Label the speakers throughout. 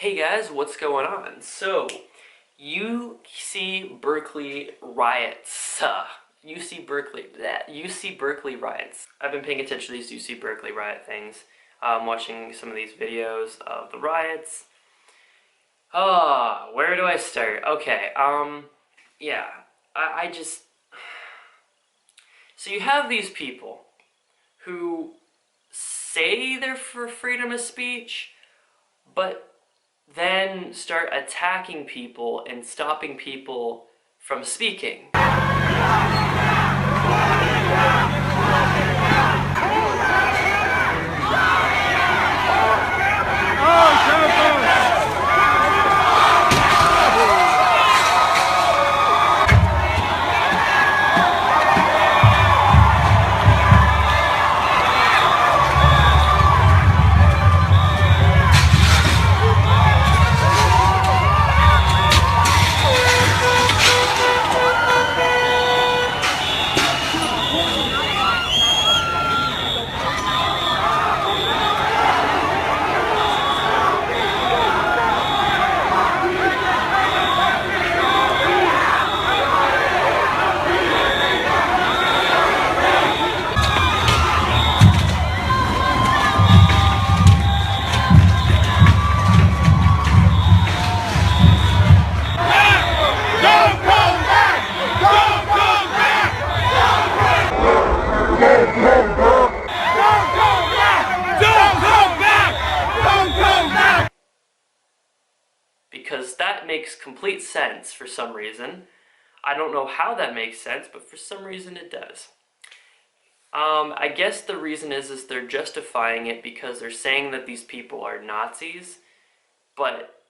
Speaker 1: Hey guys, what's going on? So, UC Berkeley riots. UC Berkeley riots. I've been paying attention to these UC Berkeley riot things. Watching some of these videos of the riots. Where do I start? Okay, yeah. I just... So you have these people who say they're for freedom of speech, but then start attacking people and stopping people from speaking. Because that makes complete sense for some reason. I don't know how that makes sense, but for some reason it does. I guess the reason is they're justifying it because they're saying that these people are Nazis, but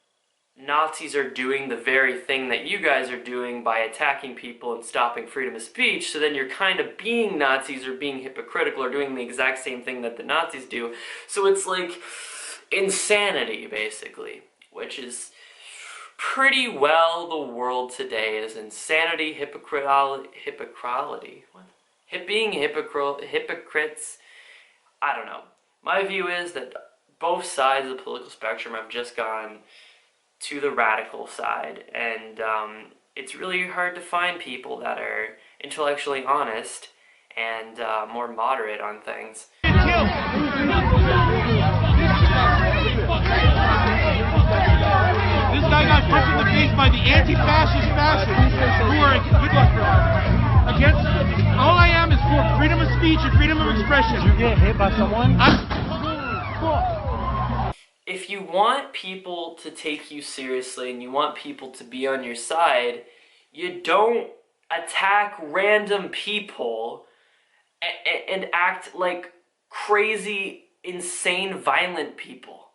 Speaker 1: Nazis are doing the very thing that you guys are doing by attacking people and stopping freedom of speech, so then you're kind of being Nazis or being hypocritical or doing the exact same thing that the Nazis do. So it's like insanity, basically, which is pretty well the world today is insanity, hypocrisy. What? Being hypocrites. I don't know. My view is that both sides of the political spectrum have just gone to the radical side, and it's really hard to find people that are intellectually honest and more moderate on things.
Speaker 2: This guy got punched in the face by the anti-fascist fascists who are, good luck, against, all I am is for freedom of speech and freedom of expression. Did you get hit by someone?
Speaker 1: If you want people to take you seriously and you want people to be on your side, you don't attack random people and act like crazy, insane, violent people.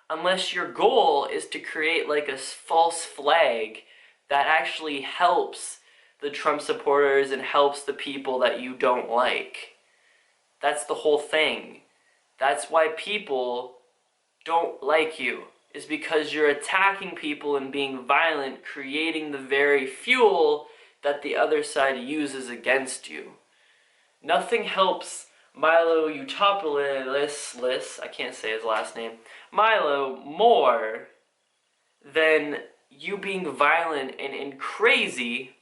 Speaker 1: Unless your goal is to create like a false flag that actually helps the Trump supporters and helps the people that you don't like. That's the whole thing. That's why people don't like you, is because you're attacking people and being violent, creating the very fuel that the other side uses against you. Nothing helps Milo Yiannopoulos, I can't say his last name, Milo, more than you being violent and crazy.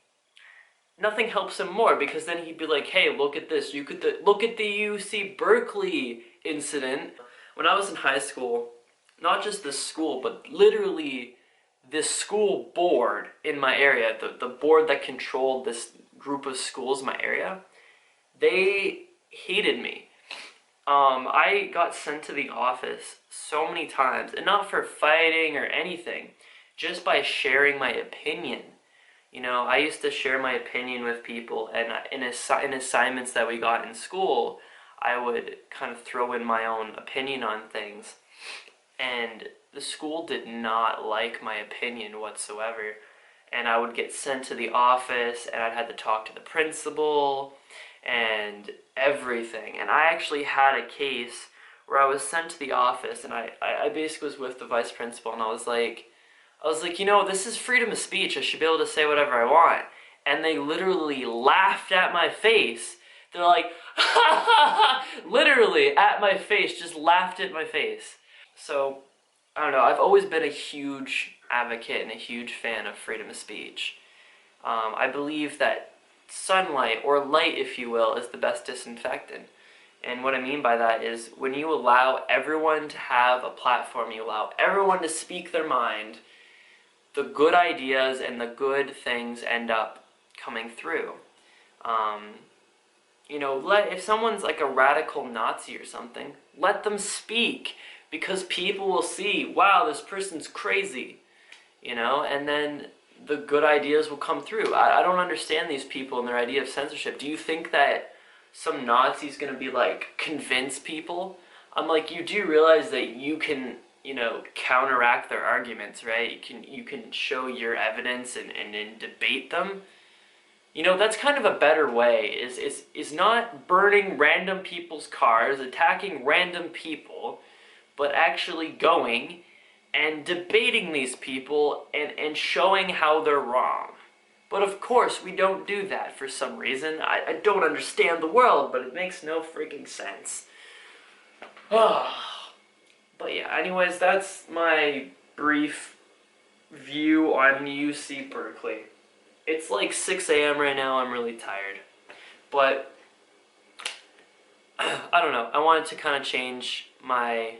Speaker 1: Nothing helps him more, because then he'd be like, hey, look at this, look at the UC Berkeley incident. When I was in high school, not just this school, but literally this school board in my area, the board that controlled this group of schools in my area, they hated me. I got sent to the office so many times, and not for fighting or anything, just by sharing my opinion. You know, I used to share my opinion with people, and in assignments that we got in school, I would kind of throw in my own opinion on things. And the school did not like my opinion whatsoever. And I would get sent to the office, and I'd have to talk to the principal and everything. And I actually had a case where I was sent to the office, and I basically was with the vice principal, and I was like, you know, this is freedom of speech. I should be able to say whatever I want. And they literally laughed at my face. They're like, literally at my face, just laughed at my face. So I don't know, I've always been a huge advocate and a huge fan of freedom of speech. I believe that sunlight, or light if you will, is the best disinfectant. And what I mean by that is when you allow everyone to have a platform, you allow everyone to speak their mind, the good ideas and the good things end up coming through. You know, if someone's like a radical Nazi or something, let them speak, because people will see, wow, this person's crazy, you know, and then the good ideas will come through. I don't understand these people and their idea of censorship. Do you think that some Nazi's gonna be like, convince people? I'm like, you do realize that you can, you know, counteract their arguments, right? You can show your evidence and debate them. You know, that's kind of a better way, is not burning random people's cars, attacking random people, but actually going and debating these people and showing how they're wrong. But of course, we don't do that for some reason. I don't understand the world, but it makes no freaking sense. But yeah, anyways, that's my brief view on UC Berkeley. It's like 6 a.m. right now, I'm really tired. But, I don't know, I wanted to kind of change my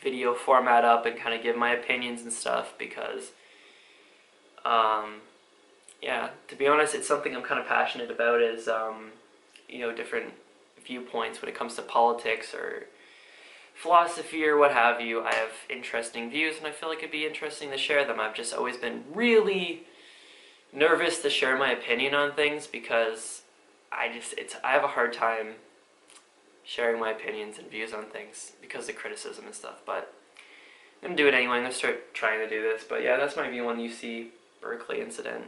Speaker 1: video format up and kind of give my opinions and stuff because, yeah, to be honest, it's something I'm kind of passionate about is, you know, different viewpoints when it comes to politics or philosophy or what have you. I have interesting views and I feel like it'd be interesting to share them. I've just always been really nervous to share my opinion on things because I have a hard time sharing my opinions and views on things because of criticism and stuff, but I'm gonna do it anyway. I'm gonna start trying to do this. But yeah, that's my view on the UC Berkeley incident.